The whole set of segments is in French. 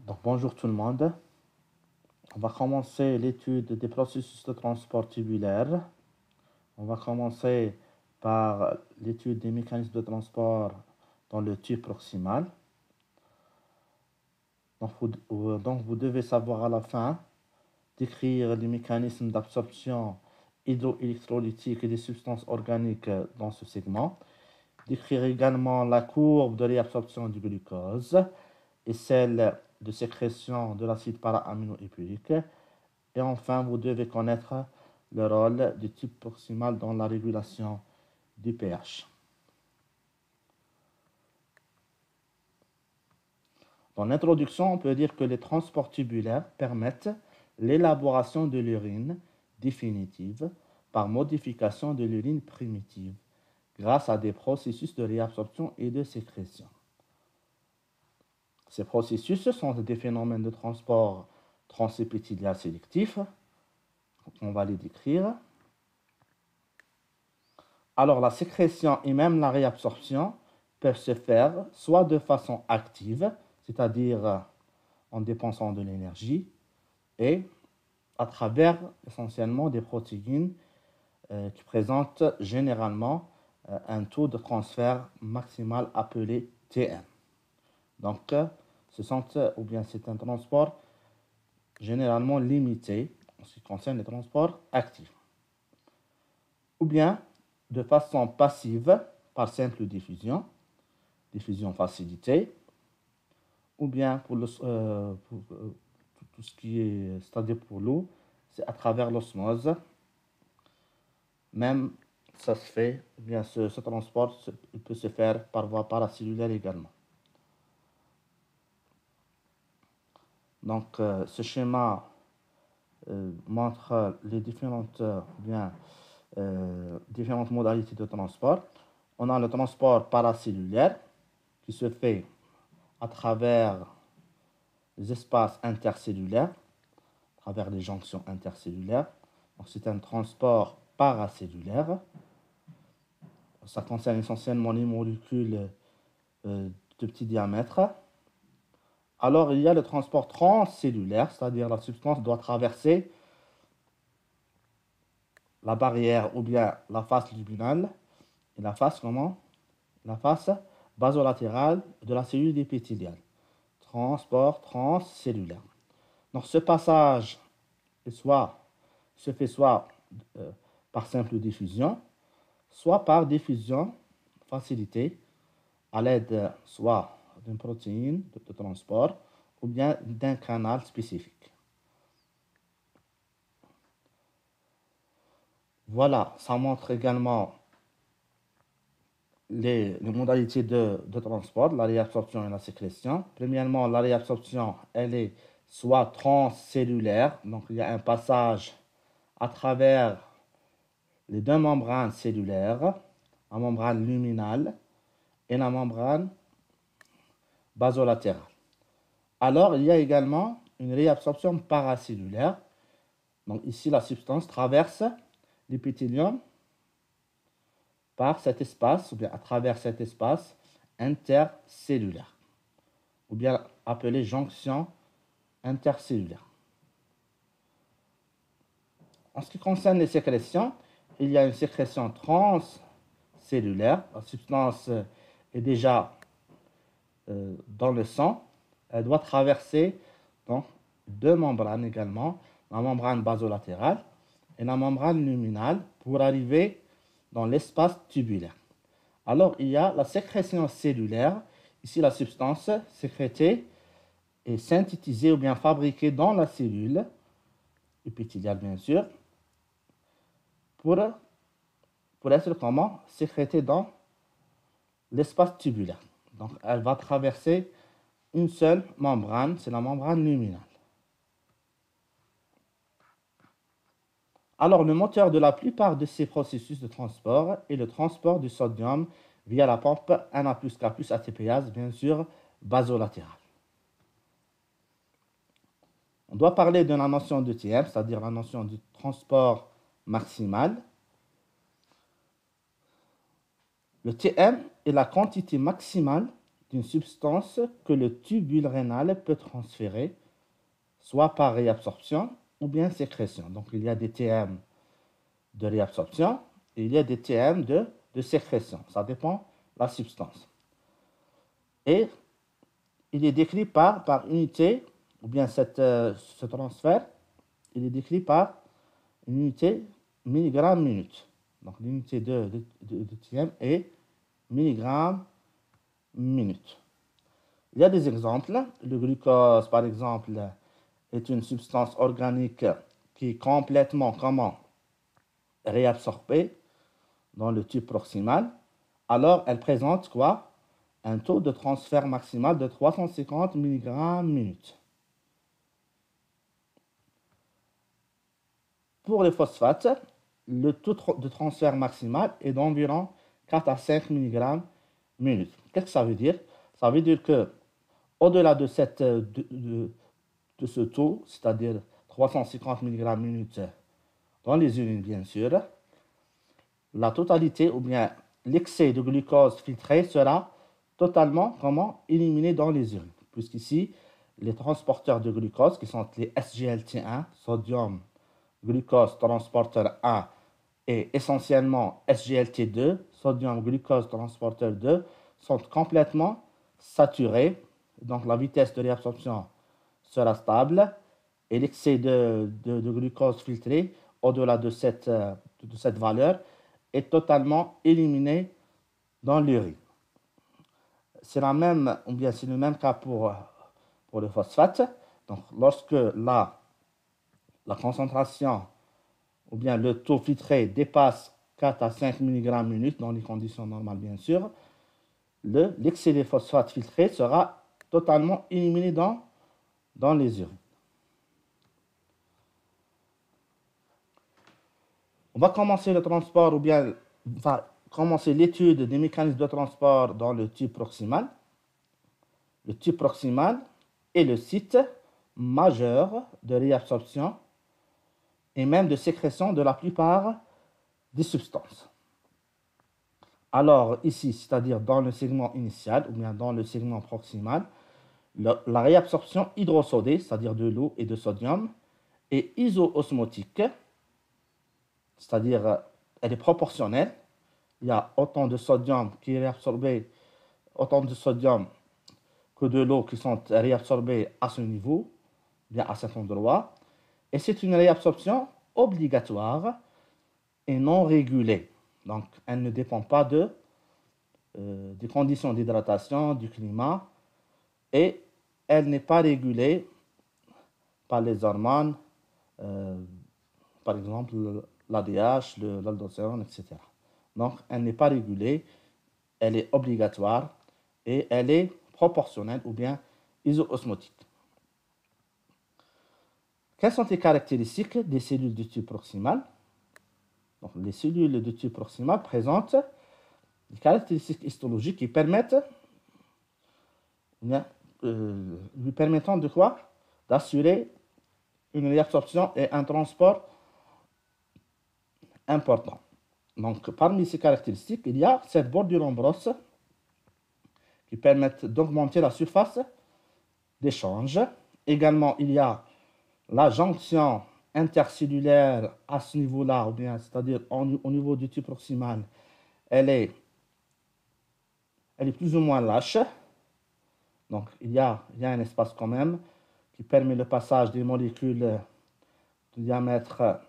Donc, bonjour tout le monde. On va commencer l'étude des processus de transport tubulaire. On va commencer par l'étude des mécanismes de transport dans le tube proximal. Donc, vous devez savoir à la fin décrire les mécanismes d'absorption hydroélectrolytique et des substances organiques dans ce segment. Décrire également la courbe de réabsorption du glucose et celle de sécrétion de l'acide para-aminoépurique. Et enfin, vous devez connaître le rôle du tube proximal dans la régulation du pH. Dans l'introduction, on peut dire que les transports tubulaires permettent l'élaboration de l'urine définitive par modification de l'urine primitive grâce à des processus de réabsorption et de sécrétion. Ces processus sont des phénomènes de transport transépithélial sélectif. On va les décrire. Alors, la sécrétion et même la réabsorption peuvent se faire soit de façon active, c'est-à-dire en dépensant de l'énergie, et à travers essentiellement des protéines qui présentent généralement un taux de transfert maximal appelé Tm. Donc, c'est un transport généralement limité en ce qui concerne les transports actifs. Ou bien de façon passive par simple diffusion facilitée, ou bien pour tout ce qui est, c'est-à-dire pour l'eau, c'est à travers l'osmose. Même ça se fait, ou bien ce transport il peut se faire par voie paracellulaire également. Donc ce schéma montre les différentes modalités de transport. On a le transport paracellulaire qui se fait à travers les espaces intercellulaires, à travers les jonctions intercellulaires. Donc, c'est un transport paracellulaire. Ça concerne essentiellement les molécules de petit diamètre. Alors, il y a le transport transcellulaire, c'est-à-dire la substance doit traverser la barrière ou bien la face luminale et la face basolatérale de la cellule épithéliale. Transport transcellulaire. Donc, ce passage se fait soit par simple diffusion, soit par diffusion facilitée à l'aide soit d'une protéine de transport ou bien d'un canal spécifique. Voilà, ça montre également les modalités de transport, la réabsorption et la sécrétion. Premièrement, la réabsorption, elle est soit transcellulaire, donc il y a un passage à travers les deux membranes cellulaires, la membrane luminale et la membrane basolatérale. Alors, il y a également une réabsorption paracellulaire. Donc ici, la substance traverse l'épithélium par cet espace, ou bien à travers cet espace intercellulaire, ou bien appelé jonction intercellulaire. En ce qui concerne les sécrétions, il y a une sécrétion transcellulaire. La substance est déjà dans le sang. Elle doit traverser donc deux membranes également, la membrane basolatérale et la membrane luminale pour arriver dans l'espace tubulaire. Alors, il y a la sécrétion cellulaire. Ici, la substance sécrétée est synthétisée ou bien fabriquée dans la cellule épithéliale, bien sûr, pour être sécrétée dans l'espace tubulaire. Donc, elle va traverser une seule membrane, c'est la membrane luminale. Alors, le moteur de la plupart de ces processus de transport est le transport du sodium via la pompe Na+K+ ATPase, bien sûr, basolatérale. On doit parler de la notion de TM, c'est-à-dire la notion du transport maximal. Le Tm est la quantité maximale d'une substance que le tubule rénal peut transférer, soit par réabsorption ou bien sécrétion. Donc, il y a des TM de réabsorption et il y a des TM de sécrétion. Ça dépend de la substance. Et il est décrit par unité, ou bien ce transfert, il est décrit par une unité milligramme minute. Donc, l'unité de TM est milligramme minute. Il y a des exemples. Le glucose, par exemple, est une substance organique qui est complètement réabsorbée dans le tube proximal. Alors, elle présente quoi? Un taux de transfert maximal de 350 mg minute. Pour les phosphates, le taux de transfert maximal est d'environ 4 à 5 mg minute. Qu'est-ce que ça veut dire? Ça veut dire que au-delà de ce taux, c'est-à-dire 350 mg minute dans les urines, bien sûr, la totalité ou bien l'excès de glucose filtré sera totalement éliminé dans les urines. Puisqu'ici, les transporteurs de glucose, qui sont les SGLT1, sodium glucose transporteur 1, et essentiellement SGLT2, sodium glucose transporteur 2, sont complètement saturés. Donc la vitesse de réabsorption sera stable et l'excès de glucose filtré au-delà de cette valeur est totalement éliminé dans l'urine. C'est le même cas pour le phosphate. Donc lorsque la concentration ou bien le taux filtré dépasse 4 à 5 mg minute dans les conditions normales, bien sûr, l'excès de phosphate filtré sera totalement éliminé dans les urines. On va commencer le transport ou bien commencer l'étude des mécanismes de transport dans le tube proximal. Le tube proximal est le site majeur de réabsorption et même de sécrétion de la plupart des substances. Alors ici, c'est-à-dire dans le segment initial ou bien dans le segment proximal, la réabsorption hydrosodée, c'est-à-dire de l'eau et de sodium, est iso-osmotique, c'est-à-dire elle est proportionnelle. Il y a autant de sodium qui est réabsorbé, autant de sodium que de l'eau qui sont réabsorbées à ce niveau, bien à cet endroit. Et c'est une réabsorption obligatoire et non régulée. Donc, elle ne dépend pas des conditions d'hydratation, du climat, et elle n'est pas régulée par les hormones, par exemple l'ADH, l'aldostérone, etc. Donc, elle n'est pas régulée, elle est obligatoire et elle est proportionnelle ou bien iso-osmotique. Quelles sont les caractéristiques des cellules du tube proximal? Donc, les cellules du tube proximal présentent des caractéristiques histologiques qui permettent, lui permettant de quoi? D'assurer une réabsorption et un transport important. Donc, parmi ces caractéristiques, il y a cette bordure en brosse qui permettent d'augmenter la surface d'échange. Également, il y a la jonction intercellulaire à ce niveau-là, ou bien c'est-à-dire au niveau du tube proximal, elle est plus ou moins lâche. Donc, il y a un espace quand même qui permet le passage des molécules de diamètre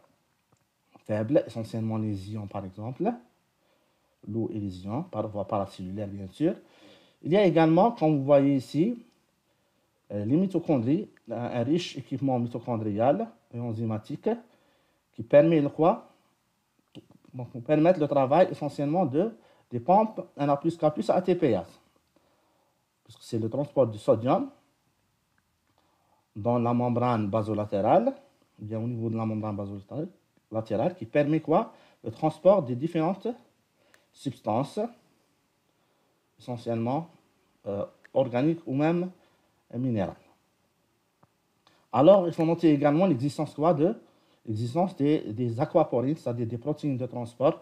faible, essentiellement les ions par exemple, l'eau et les ions, par voie paracellulaire bien sûr. Il y a également, comme vous voyez ici, les mitochondries, un riche équipement mitochondrial et enzymatique qui permet le quoi? Donc, permettre le travail essentiellement des pompes Na+K+ ATPase. Parce que c'est le transport du sodium dans la membrane basolatérale, bien au niveau de la membrane basolatérale, qui permet quoi? Le transport des différentes substances, essentiellement organiques ou même minérales. Alors, il faut noter également l'existence des aquaporines, c'est-à-dire des protéines de transport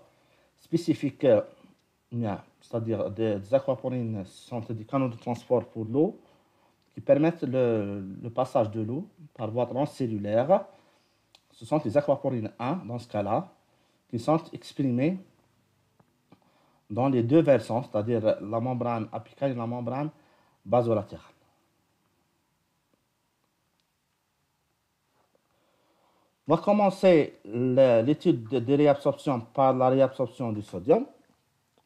spécifiques c'est-à-dire des aquaporines sont des canaux de transport pour l'eau qui permettent le passage de l'eau par voie transcellulaire. Ce sont les aquaporines 1, dans ce cas-là, qui sont exprimées dans les deux versants, c'est-à-dire la membrane apicale et la membrane basolatérale. On va commencer l'étude de réabsorption par la réabsorption du sodium.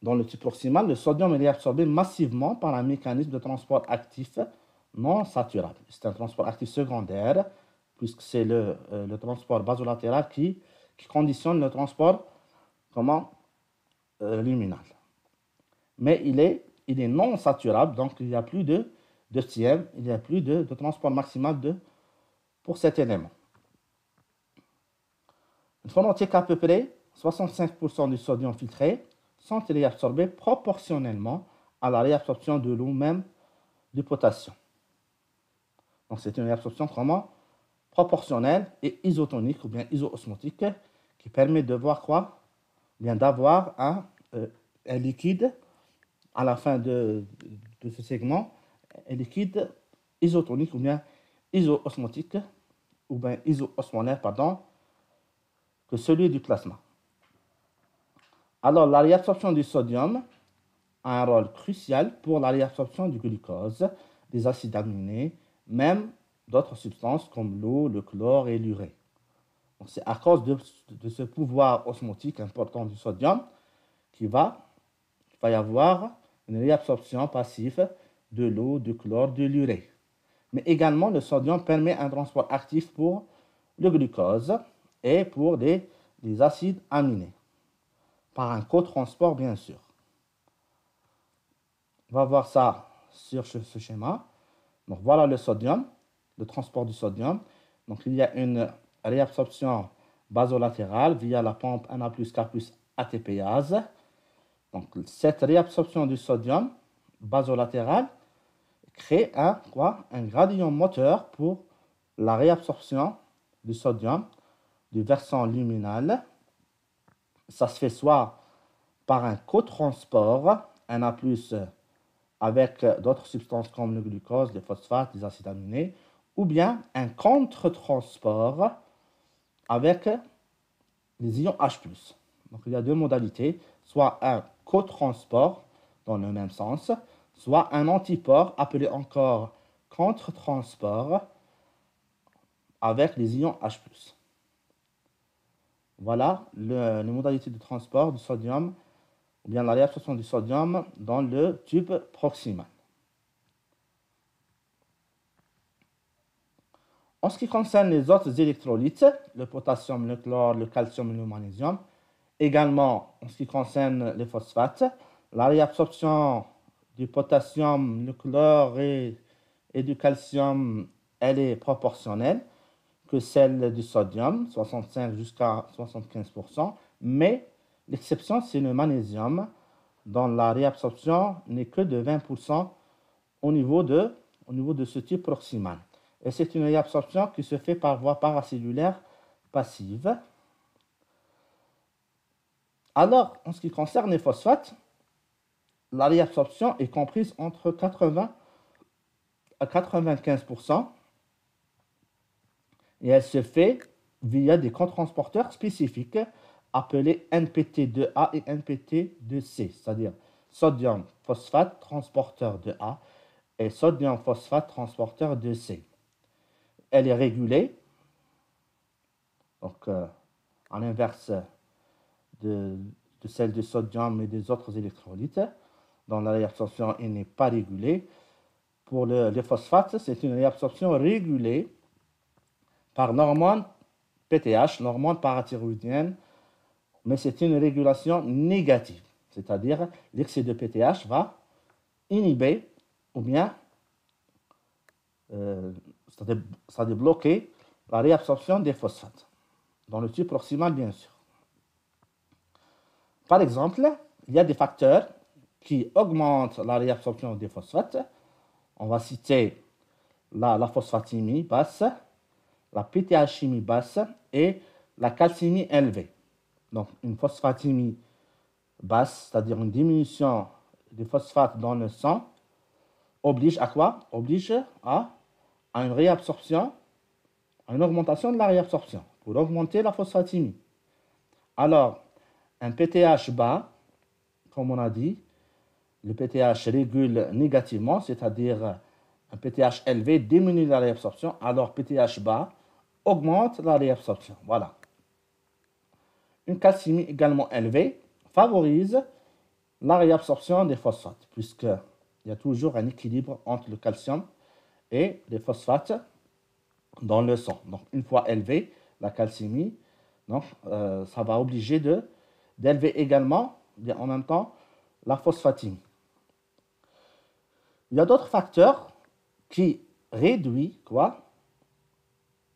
Dans le tube proximal, le sodium est réabsorbé massivement par un mécanisme de transport actif non saturable. C'est un transport actif secondaire, puisque c'est le transport basolatéral qui conditionne le transport luminal. Mais il est non saturable, donc il n'y a plus de TM, il n'y a plus de transport maximal pour cet élément. Il faut noter qu'à peu près 65% du sodium filtré sont réabsorbés proportionnellement à la réabsorption de l'eau même du potassium. Donc c'est une réabsorption proportionnelle et isotonique ou bien isoosmotique qui permet de voir quoi? Bien d'avoir un liquide à la fin de ce segment, un liquide isotonique ou bien isoosmotique ou bien isoosmolaire, pardon, que celui du plasma. Alors, la réabsorption du sodium a un rôle crucial pour la réabsorption du glucose, des acides aminés, même d'autres substances comme l'eau, le chlore et l'urée. C'est à cause de ce pouvoir osmotique important du sodium qu'il va y avoir une réabsorption passive de l'eau, du chlore, de l'urée. Mais également, le sodium permet un transport actif pour le glucose et pour les acides aminés, par un cotransport bien sûr. On va voir ça sur ce schéma. Donc voilà le sodium, le transport du sodium. Donc il y a une réabsorption basolatérale via la pompe Na+, K+ ATPase. Donc cette réabsorption du sodium basolatérale crée un gradient moteur pour la réabsorption du sodium du versant luminal. Ça se fait soit par un cotransport Na+, avec d'autres substances comme le glucose, les phosphates, les acides aminés, ou bien un contre-transport avec les ions H+. Donc il y a deux modalités, soit un cotransport dans le même sens, soit un antiport appelé encore contre-transport avec les ions H+. Voilà les modalités de transport du sodium, ou bien la réabsorption du sodium dans le tube proximal. En ce qui concerne les autres électrolytes, le potassium, le chlore, le calcium et le magnésium, également en ce qui concerne les phosphates, la réabsorption du potassium, du chlore et du calcium, elle est proportionnelle que celle du sodium, 65 jusqu'à 75%, mais l'exception, c'est le magnésium, dont la réabsorption n'est que de 20% au niveau de ce type proximal. Et c'est une réabsorption qui se fait par voie paracellulaire passive. Alors, en ce qui concerne les phosphates, la réabsorption est comprise entre 80 à 95%. Et elle se fait via des cotransporteurs spécifiques appelés NPT2A et NPT2C, c'est-à-dire sodium phosphate transporteur de A et sodium phosphate transporteur de C. Elle est régulée, donc à l'inverse de celle du sodium et des autres électrolytes, dont la réabsorption n'est pas régulée. Pour les phosphates, c'est une réabsorption régulée par l'hormone PTH, l'hormone parathyroïdienne, mais c'est une régulation négative, c'est-à-dire l'excès de PTH va inhiber ou bien c'est-à-dire bloquer la réabsorption des phosphates, dans le tube proximal bien sûr. Par exemple, il y a des facteurs qui augmentent la réabsorption des phosphates. On va citer la phosphatémie basse, la PTH-chimie basse et la calcémie élevée. Donc, une phosphatémie basse, c'est-à-dire une diminution des phosphates dans le sang, oblige à quoi? Oblige à une réabsorption, à une augmentation de la réabsorption, pour augmenter la phosphatémie. Alors, un PTH bas, comme on a dit, le PTH régule négativement, c'est-à-dire un PTH élevé diminue la réabsorption, alors PTH bas augmente la réabsorption. Voilà. Une calcémie également élevée favorise la réabsorption des phosphates, puisqu'il y a toujours un équilibre entre le calcium et les phosphates dans le sang. Donc, une fois élevée, la calcémie, donc, ça va obliger d'élever également, bien en même temps, la phosphatémie. Il y a d'autres facteurs qui réduisent quoi?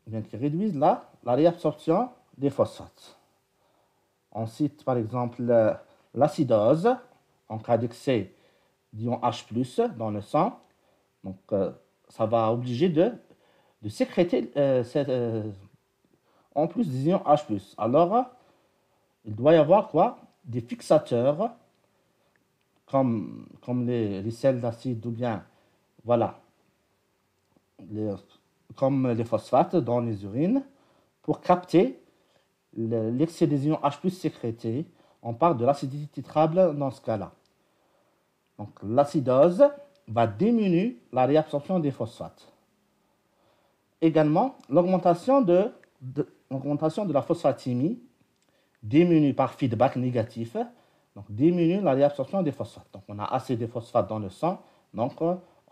Bien, qui réduisent la réabsorption des phosphates. On cite par exemple l'acidose en cas d'excès d'ion H+ dans le sang. Donc, ça va obliger de sécréter en plus des ions H+. Alors, il doit y avoir quoi? Des fixateurs comme les sels d'acide ou bien, voilà, comme les phosphates dans les urines pour capter l'excès des ions H+ sécrétés. On parle de l'acidité titrable dans ce cas-là. Donc, l'acidose va diminuer la réabsorption des phosphates. Également, l'augmentation de la phosphatémie diminue par feedback négatif, donc diminue la réabsorption des phosphates. Donc, on a assez de phosphates dans le sang, donc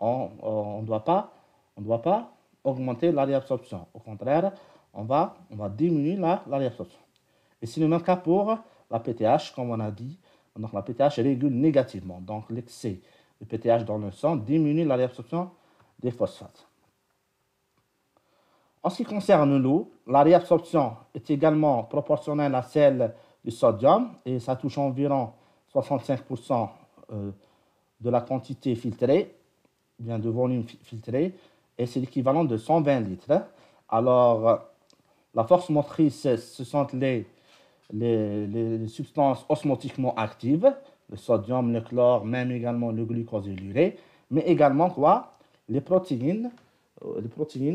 on ne doit pas augmenter la réabsorption. Au contraire, on va diminuer la réabsorption. Et c'est le même cas pour la PTH, comme on a dit. Donc, la PTH régule négativement. Donc, l'excès de PTH dans le sang diminue la réabsorption des phosphates. En ce qui concerne l'eau, la réabsorption est également proportionnelle à celle du sodium et ça touche environ 65% de la quantité filtrée, bien de volume filtré, et c'est l'équivalent de 120 litres. Alors, la force motrice, ce sont les substances osmotiquement actives, le sodium, le chlore, même également le glucose et l'urée, mais également quoi? Les protéines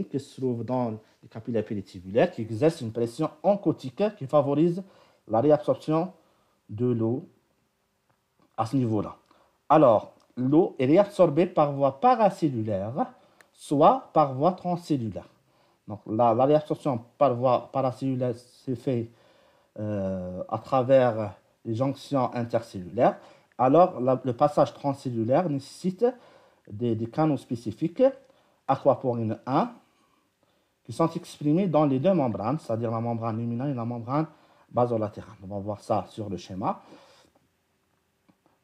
qui se trouvent dans les capillaires péritibulaires, qui exercent une pression oncotique qui favorise la réabsorption de l'eau à ce niveau-là. Alors, l'eau est réabsorbée par voie paracellulaire, soit par voie transcellulaire. Donc, la réabsorption par voie paracellulaire se fait à travers les jonctions intercellulaires. Alors, le passage transcellulaire nécessite des canaux spécifiques, aquaporine 1, qui sont exprimés dans les deux membranes, c'est-à-dire la membrane luminale et la membrane basolatérale. On va voir ça sur le schéma.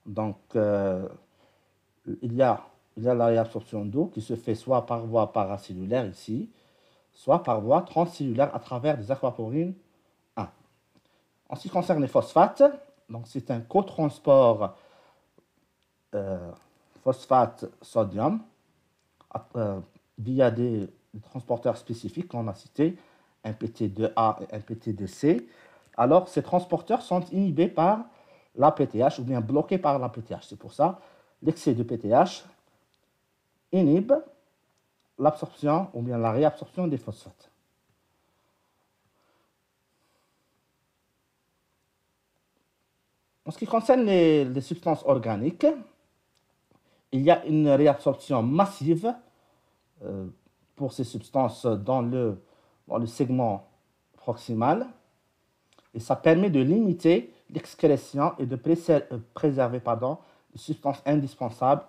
Donc, il y a la réabsorption d'eau qui se fait soit par voie paracellulaire ici, soit par voie transcellulaire à travers des aquaporines 1. En ce qui concerne les phosphates, donc c'est un cotransport phosphate-sodium via des transporteurs spécifiques qu'on a cités, un PT2A et un PT2C. Alors, ces transporteurs sont inhibés par la PTH ou bien bloqués par la PTH. C'est pour ça l'excès de PTH inhibe l'absorption ou bien la réabsorption des phosphates. En ce qui concerne les substances organiques, il y a une réabsorption massive pour ces substances dans le segment proximal et ça permet de limiter l'excrétion et de préserver les substances indispensables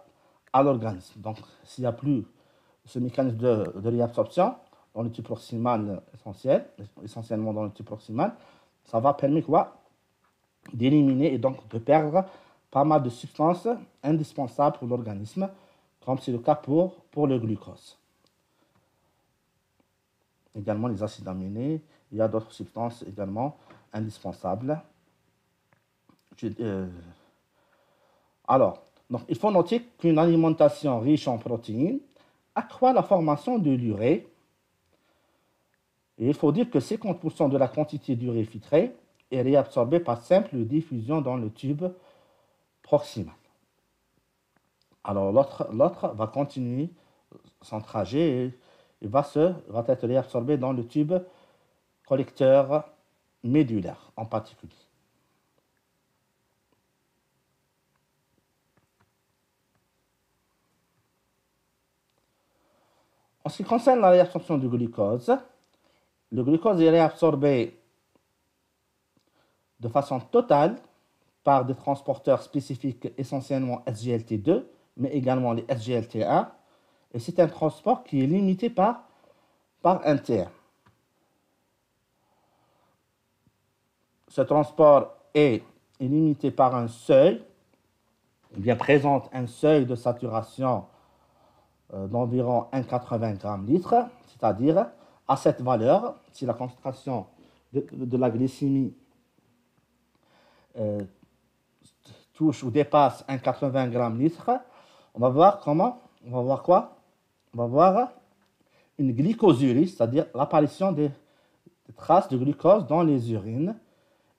à l'organisme. Donc, s'il n'y a plus ce mécanisme de réabsorption dans le tube proximal essentiellement dans le tube proximal, ça va permettre quoi? D'éliminer et donc de perdre pas mal de substances indispensables pour l'organisme, comme c'est le cas pour le glucose. Également les acides aminés, il y a d'autres substances également indispensables. Alors, donc, il faut noter qu'une alimentation riche en protéines accroît la formation de l'urée. Et il faut dire que 50% de la quantité d'urée filtrée est réabsorbée par simple diffusion dans le tube proximal. Alors l'autre va continuer son trajet et va être réabsorbé dans le tube collecteur médulaire en particulier. En ce qui concerne la réabsorption du glucose, le glucose est réabsorbé de façon totale par des transporteurs spécifiques essentiellement SGLT2, mais également les SGLT1. Et c'est un transport qui est limité par un TM. Ce transport est limité par un seuil, ou bien présente un seuil de saturation d'environ 1,80 g/litre, c'est-à-dire à cette valeur, si la concentration de la glycémie touche ou dépasse 1,80 g/litre, on va voir comment, on va voir quoi? On va voir une glycosurie, c'est-à-dire l'apparition des traces de glucose dans les urines.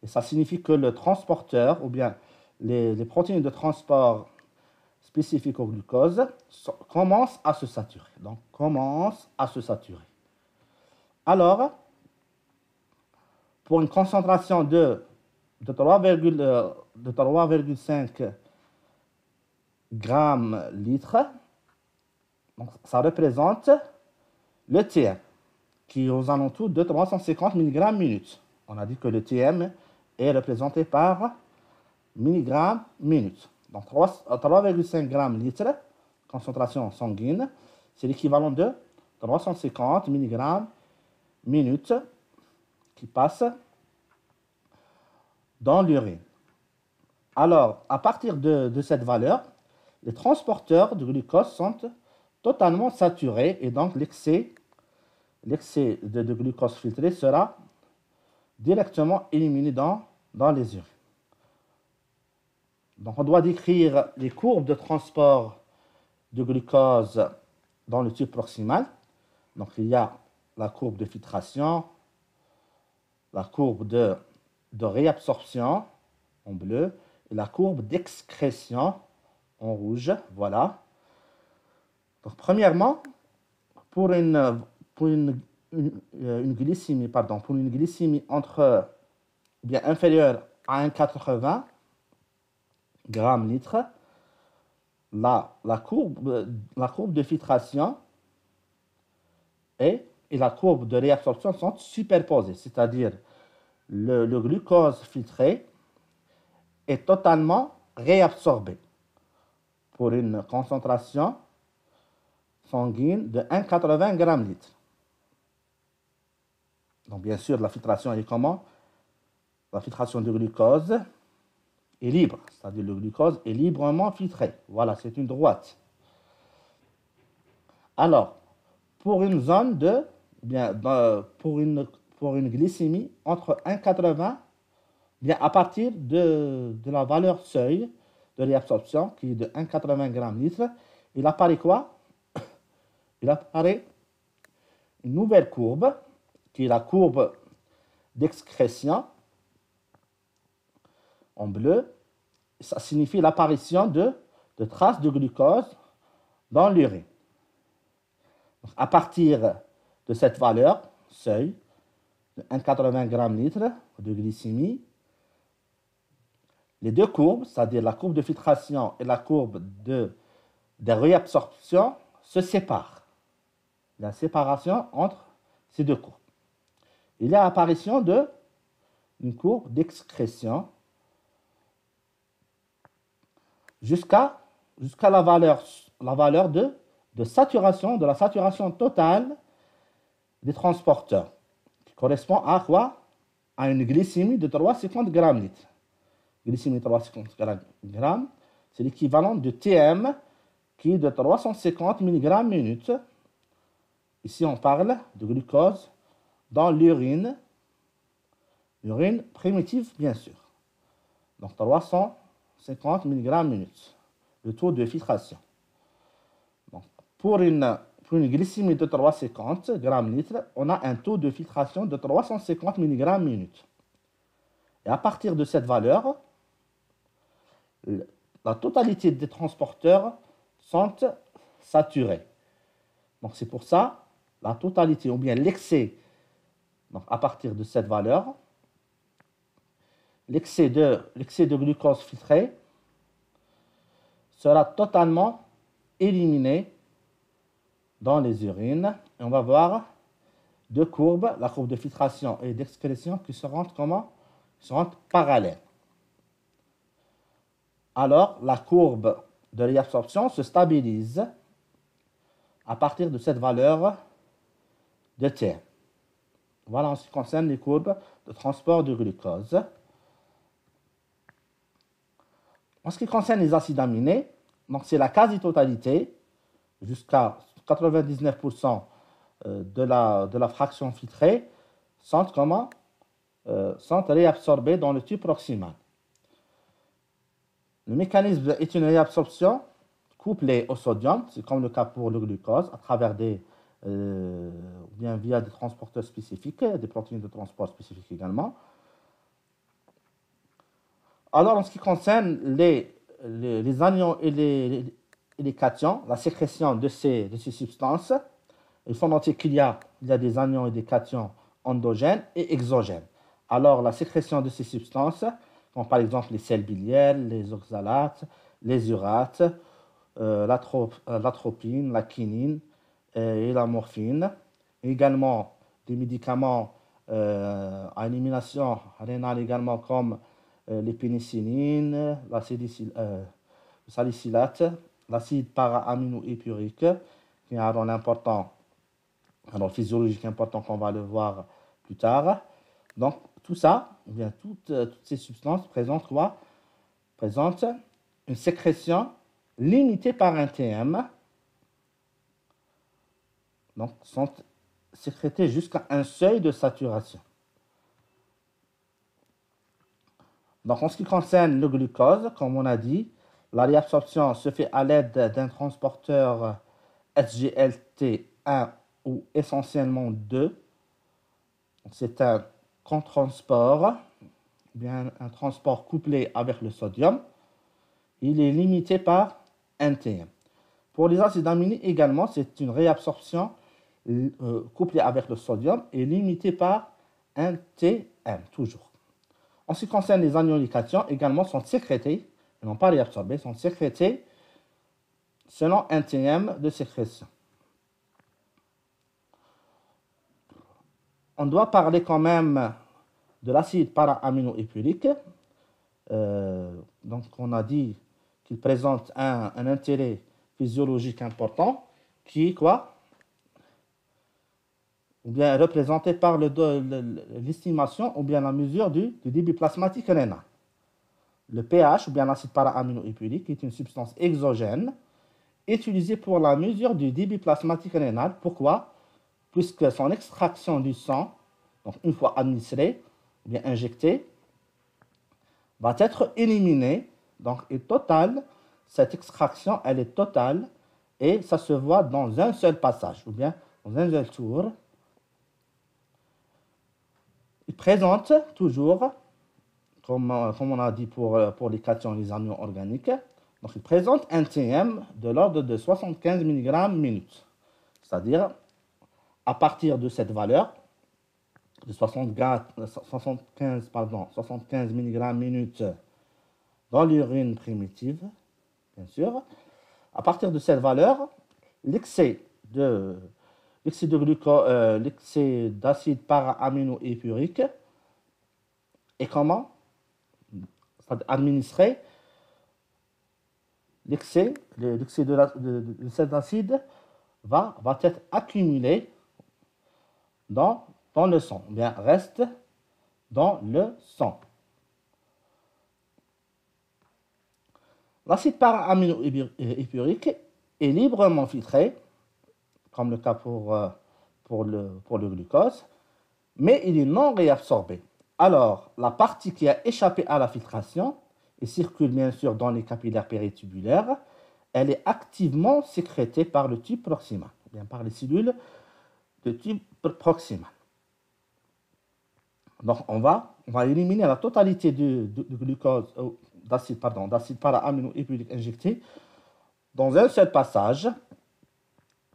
Et ça signifie que le transporteur, ou bien les protéines de transport spécifiques au glucose, commencent à se saturer. Donc, commencent à se saturer. Alors, pour une concentration de 3,5 g/litre, donc ça représente le TM, qui est aux alentours de 350 mg/minute. On a dit que le TM est représenté par mg/minute. Donc 3,5 g/litre, concentration sanguine, c'est l'équivalent de 350 mg/minute qui passe dans l'urine. Alors, à partir de cette valeur, les transporteurs de glucose sont totalement saturés et donc l'excès de glucose filtré sera directement éliminé dans les urines. Donc, on doit décrire les courbes de transport de glucose dans le tube proximal. Donc, il y a la courbe de filtration, la courbe de réabsorption en bleu et la courbe d'excrétion en rouge. Voilà. Donc, premièrement, pour une glycémie, entre bien inférieure à 1,80 g/litre, la courbe de filtration et la courbe de réabsorption sont superposées, c'est-à-dire le glucose filtré est totalement réabsorbé pour une concentration sanguine de 1,80 g/litre. Donc, bien sûr, la filtration est comment? La filtration du glucose est libre, c'est-à-dire le glucose est librement filtré. Voilà, c'est une droite. Alors, pour une zone pour une glycémie entre 1,80, bien à partir de la valeur seuil de réabsorption qui est de 1,80 g/litre, il apparaît quoi? Il apparaît une nouvelle courbe qui est la courbe d'excrétion en bleu. Ça signifie l'apparition de traces de glucose dans l'urine. À partir de cette valeur, seuil, de 1,80 g/litre de glycémie, les deux courbes, c'est-à-dire la courbe de filtration et la courbe de réabsorption, se séparent. Il y a séparation entre ces deux courbes. Il y a apparition d'une courbe d'excrétion jusqu'à la valeur de saturation, de la saturation totale des transporteurs, qui correspond à quoi? À une glycémie de 3,50 g/litre. Glycémie de 3,50 g, c'est l'équivalent de TM qui est de 350 mg/minute. Ici, on parle de glucose dans l'urine primitive, bien sûr. Donc, 350 mg/minute, le taux de filtration. Donc, pour une glycémie de 350 g/litre, on a un taux de filtration de 350 mg/minute. Et à partir de cette valeur, la totalité des transporteurs sont saturés. Donc c'est pour ça, la totalité ou bien l'excès, donc à partir de cette valeur, l'excès de glucose filtré sera totalement éliminé dans les urines. Et on va voir deux courbes, la courbe de filtration et d'excrétion qui seront comment? Qui seront parallèles. Alors, la courbe de réabsorption se stabilise à partir de cette valeur de T. Voilà en ce qui concerne les courbes de transport de glucose. En ce qui concerne les acides aminés, donc c'est la quasi-totalité, jusqu'à 99% de la fraction filtrée, sont réabsorbés dans le tube proximal. Le mécanisme est une réabsorption couplée au sodium, c'est comme le cas pour le glucose, à travers bien via des transporteurs spécifiques, des protéines de transport spécifiques également. Alors, en ce qui concerne les anions et les cations, la sécrétion de ces substances, il faut noter qu'il y a des anions et des cations endogènes et exogènes. Alors, la sécrétion de ces substances, comme par exemple les sels biliaires, les oxalates, les urates, l'atropine, la quinine et la morphine. Également des médicaments à élimination rénale également comme les pénicillines, le salicylate, l'acide para-amino-épurique, qui a un rôle important, un rôle physiologique important qu'on va le voir plus tard. Donc, tout ça, ou bien toutes ces substances présentent quoi? Présentent une sécrétion limitée par un TM. Donc, sont sécrétées jusqu'à un seuil de saturation. Donc, en ce qui concerne le glucose, comme on a dit, la réabsorption se fait à l'aide d'un transporteur SGLT1 ou essentiellement 2. C'est un transport, bien un transport couplé avec le sodium. Il est limité par un TM. Pour les acides aminés également, c'est une réabsorption couplée avec le sodium et limitée par un TM, toujours. En ce qui concerne les anions et les cations, également sont sécrétés, non pas réabsorbés, sont sécrétés selon un TM de sécrétion. On doit parler quand même de l'acide para-amino-épurique. Donc, on a dit qu'il présente un intérêt physiologique important qui est quoi? Ou bien représenté par l'estimation ou bien la mesure du débit plasmatique rénal. Le pH ou bien l'acide para-amino-épurique est une substance exogène utilisée pour la mesure du débit plasmatique rénal. Pourquoi? Puisque son extraction du sang, donc une fois administrée ou bien injectée, va être éliminée, donc est totale. Cette extraction, elle est totale et ça se voit dans un seul passage ou bien dans un seul tour. Il présente toujours, comme on a dit pour les cations et les anions organiques, donc il présente un TM de l'ordre de 75 mg minute. C'est-à-dire, à partir de cette valeur de 75 mg minute dans l'urine primitive, bien sûr, à partir de cette valeur, l'excès d'acide para-amino-épurique et comment administrer l'excès de cet acide va être accumulé dans le sang, bien reste dans le sang. L'acide para-amino-épurique est librement filtré, comme le cas pour le glucose, mais il est non réabsorbé. Alors, la partie qui a échappé à la filtration et circule bien sûr dans les capillaires péritubulaires, elle est activement sécrétée par le tube proximal, bien par les cellules de tube proximal. Donc, on va éliminer la totalité du glucose, d'acide para-amino-épudique injecté dans un seul passage.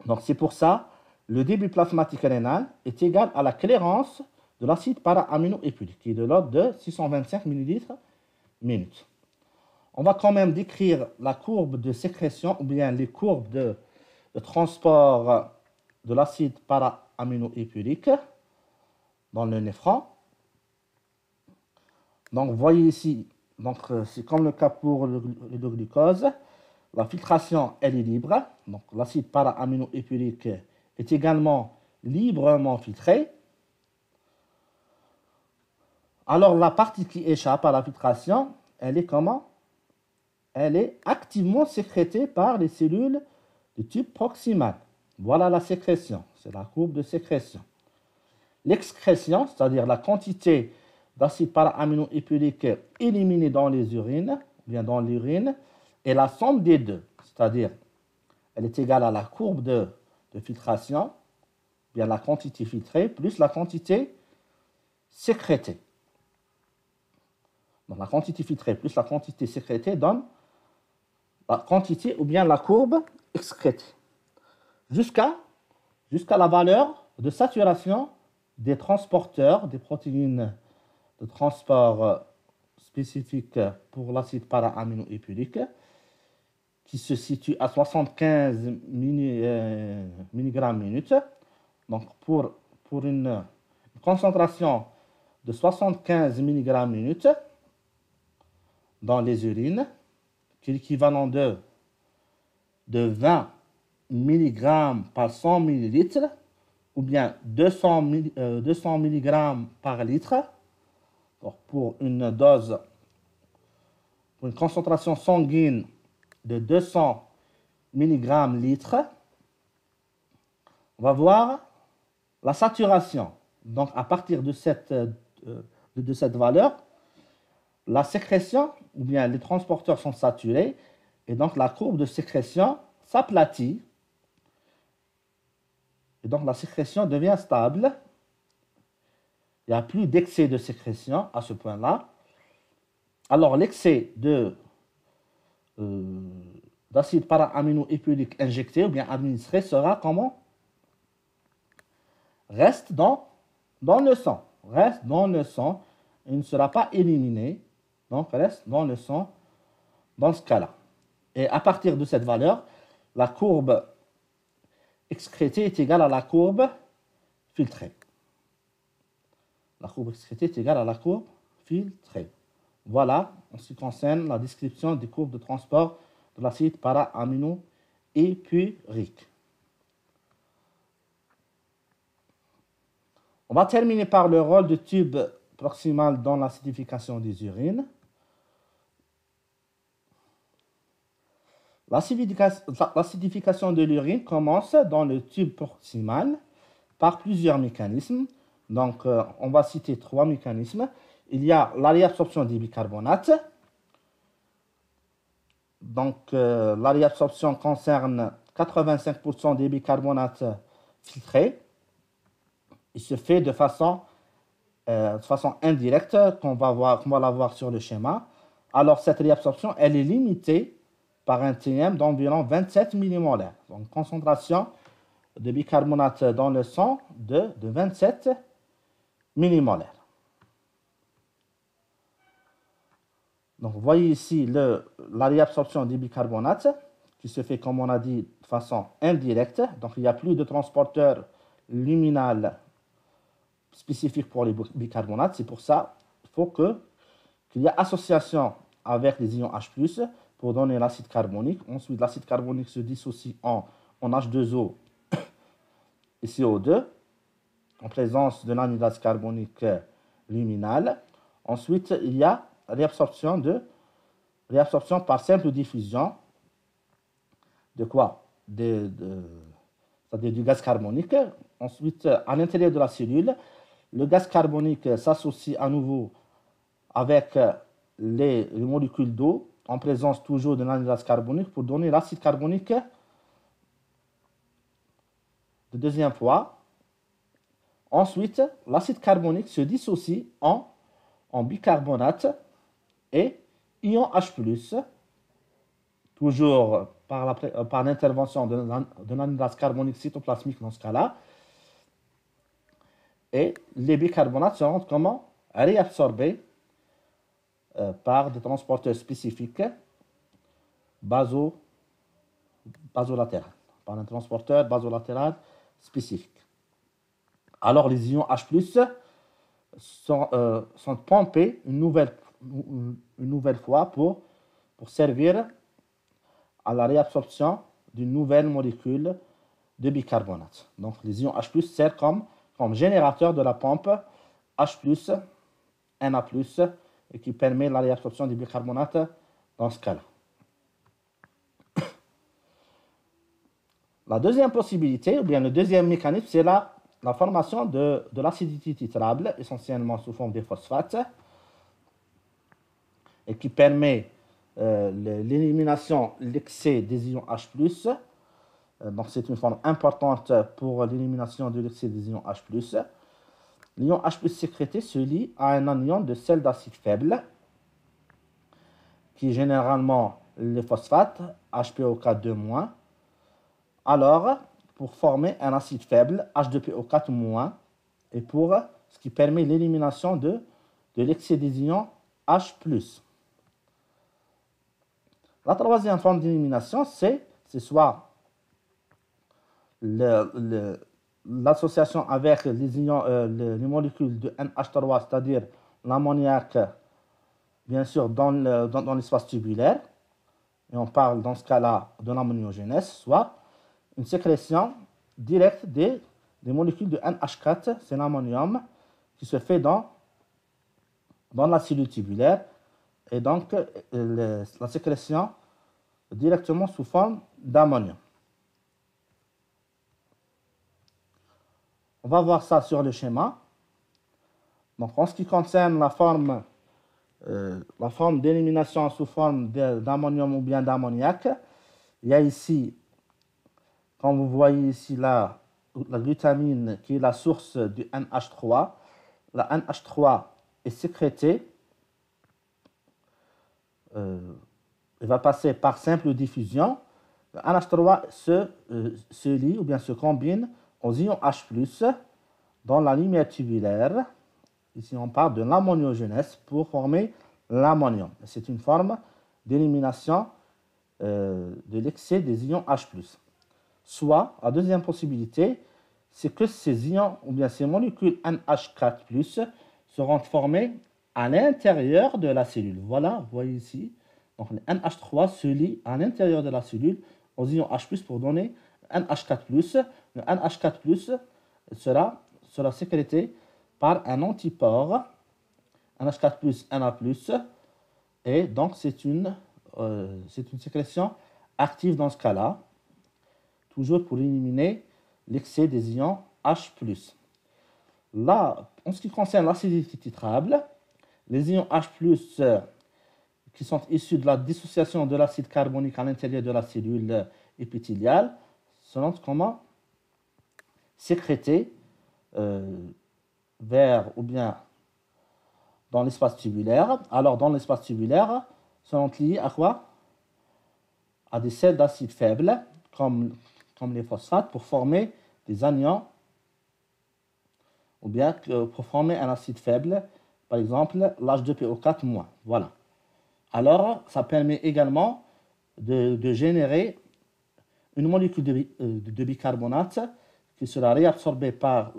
Donc c'est pour ça le débit plasmatique rénal est égal à la clairance de l'acide para-amino-épudique, qui est de l'ordre de 625 ml minute. On va quand même décrire la courbe de sécrétion ou bien les courbes de transport de l'acide para-amino-épudique dans le néphron. Donc, vous voyez ici, c'est comme le cas pour le glucose. La filtration, elle est libre. Donc, l'acide para-amino-épudique est également librement filtré. Alors, la partie qui échappe à la filtration, elle est comment? Elle est activement sécrétée par les cellules du tube proximal. Voilà la sécrétion. C'est la courbe de sécrétion. L'excrétion, c'est-à-dire la quantité d'acide para-amino-épudique éliminée dans les urines, bien dans l'urine, est la somme des deux. C'est-à-dire, elle est égale à la courbe de filtration, bien la quantité filtrée, plus la quantité sécrétée. Donc, la quantité filtrée plus la quantité sécrétée donne la quantité ou bien la courbe excrétée. Jusqu'à la valeur de saturation des transporteurs, des protéines de transport spécifiques pour l'acide para-amino-épudique, qui se situe à 75 mg minute. Donc, pour une concentration de 75 mg minute dans les urines, qui est l'équivalent de 20 mg par 100 ml, ou bien 200 mg par litre, donc pour une dose, pour une concentration sanguine de 200 mg litre, on va voir la saturation. Donc, à partir de cette valeur, la sécrétion, ou bien les transporteurs sont saturés, et donc la courbe de sécrétion s'aplatit, et donc la sécrétion devient stable. Il n'y a plus d'excès de sécrétion à ce point-là. Alors, l'excès d'acide para-amino-épudique injecté ou bien administré sera comment? Reste dans le sang. Reste dans le sang. Il ne sera pas éliminé. Donc, reste dans le sang dans ce cas-là. Et à partir de cette valeur, la courbe excrétée est égale à la courbe filtrée. La courbe excrétée est égale à la courbe filtrée. Voilà, en ce qui concerne la description des courbes de transport de l'acide para-amino-épudique. On va terminer par le rôle du tube proximal dans l'acidification des urines. L'acidification de l'urine commence dans le tube proximal par plusieurs mécanismes. Donc, on va citer 3 mécanismes. Il y a la réabsorption des bicarbonates. Donc, la réabsorption concerne 85% des bicarbonates filtrés. Il se fait de façon indirecte, qu'on va la voir sur le schéma. Alors, cette réabsorption, elle est limitée par un TM d'environ 27 millimolaires. Donc, concentration de bicarbonate dans le sang de 27 millimolaires. Donc, vous voyez ici la réabsorption des bicarbonates qui se fait, comme on a dit, de façon indirecte. Donc, il n'y a plus de transporteur luminal spécifique pour les bicarbonates. C'est pour ça qu'il faut qu'il y ait association avec les ions H+, pour donner l'acide carbonique. Ensuite, l'acide carbonique se dissocie en H2O et CO2, en présence de l'anhydride carbonique luminale. Ensuite, il y a réabsorption par simple diffusion de quoi? C'est-à-dire du gaz carbonique. Ensuite, à l'intérieur de la cellule, le gaz carbonique s'associe à nouveau avec les molécules d'eau, en présence toujours de l'anhydride carbonique, pour donner l'acide carbonique de deuxième fois. Ensuite, l'acide carbonique se dissocie en bicarbonate et ion H+, toujours par l'intervention de l'anhydrase carbonique cytoplasmique dans ce cas-là, et les bicarbonates seront comment réabsorbés par des transporteurs spécifiques basolatérales, par un transporteur basolatéral spécifique. Alors les ions H+, sont pompés une nouvelle fois pour servir à la réabsorption d'une nouvelle molécule de bicarbonate. Donc les ions H+ servent comme générateur de la pompe H+, Na+, et qui permet la réabsorption du bicarbonate dans ce cas-là. La deuxième possibilité, ou bien le deuxième mécanisme, c'est la formation de l'acidité titrable, essentiellement sous forme des phosphates, et qui permet l'élimination, l'excès des ions H+. Donc c'est une forme importante pour l'élimination de l'excès des ions H+. L'ion H+ sécrété se lie à un anion de sel d'acide faible, qui est généralement le phosphate, HPO4-2-. Alors, pour former un acide faible, H2PO4-, et pour ce qui permet l'élimination de l'excès des ions H+. La troisième forme d'élimination, c'est soit l'association avec les molécules de NH3, c'est-à-dire l'ammoniac, bien sûr, dans l'espace tubulaire, et on parle dans ce cas-là de l'ammoniogénèse, soit une sécrétion directe des molécules de NH4, c'est l'ammonium, qui se fait dans la cellule tubulaire, et donc la sécrétion directement sous forme d'ammonium. On va voir ça sur le schéma. Donc, en ce qui concerne la forme d'élimination sous forme d'ammonium ou bien d'ammoniac, il y a ici, comme vous voyez ici, la glutamine qui est la source du NH3. La NH3 est sécrétée. Elle va passer par simple diffusion. Le NH3 se lie ou bien se combine aux ions H+, dans la lumière tubulaire. Ici, on parle de l'ammoniogénèse pour former l'ammonium. C'est une forme d'élimination de l'excès des ions H+. Soit, la deuxième possibilité, c'est que ces ions ou bien ces molécules NH4+, seront formées à l'intérieur de la cellule. Voilà, vous voyez ici. Donc, le NH3 se lie à l'intérieur de la cellule aux ions H+, pour donner NH4+. Le NH4+, sera sécrété par un antipore, NH4+, Na+, et donc c'est une sécrétion active dans ce cas-là, toujours pour éliminer l'excès des ions H+. Là, en ce qui concerne l'acidité titrable, les ions H+, qui sont issus de la dissociation de l'acide carbonique à l'intérieur de la cellule épithéliale, seront comment sécrétés vers ou bien dans l'espace tubulaire. Alors, dans l'espace tubulaire, seront liés à quoi? À des sels d'acide faibles, comme les phosphates, pour former des anions, ou bien pour former un acide faible, par exemple l'H2PO4-. Voilà. Alors, ça permet également de générer une molécule de bicarbonate qui sera réabsorbée par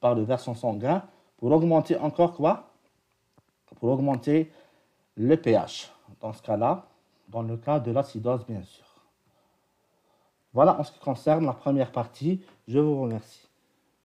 le versant sanguin pour augmenter encore quoi? Pour augmenter le pH. Dans ce cas-là, dans le cas de l'acidose, bien sûr. Voilà en ce qui concerne la première partie. Je vous remercie.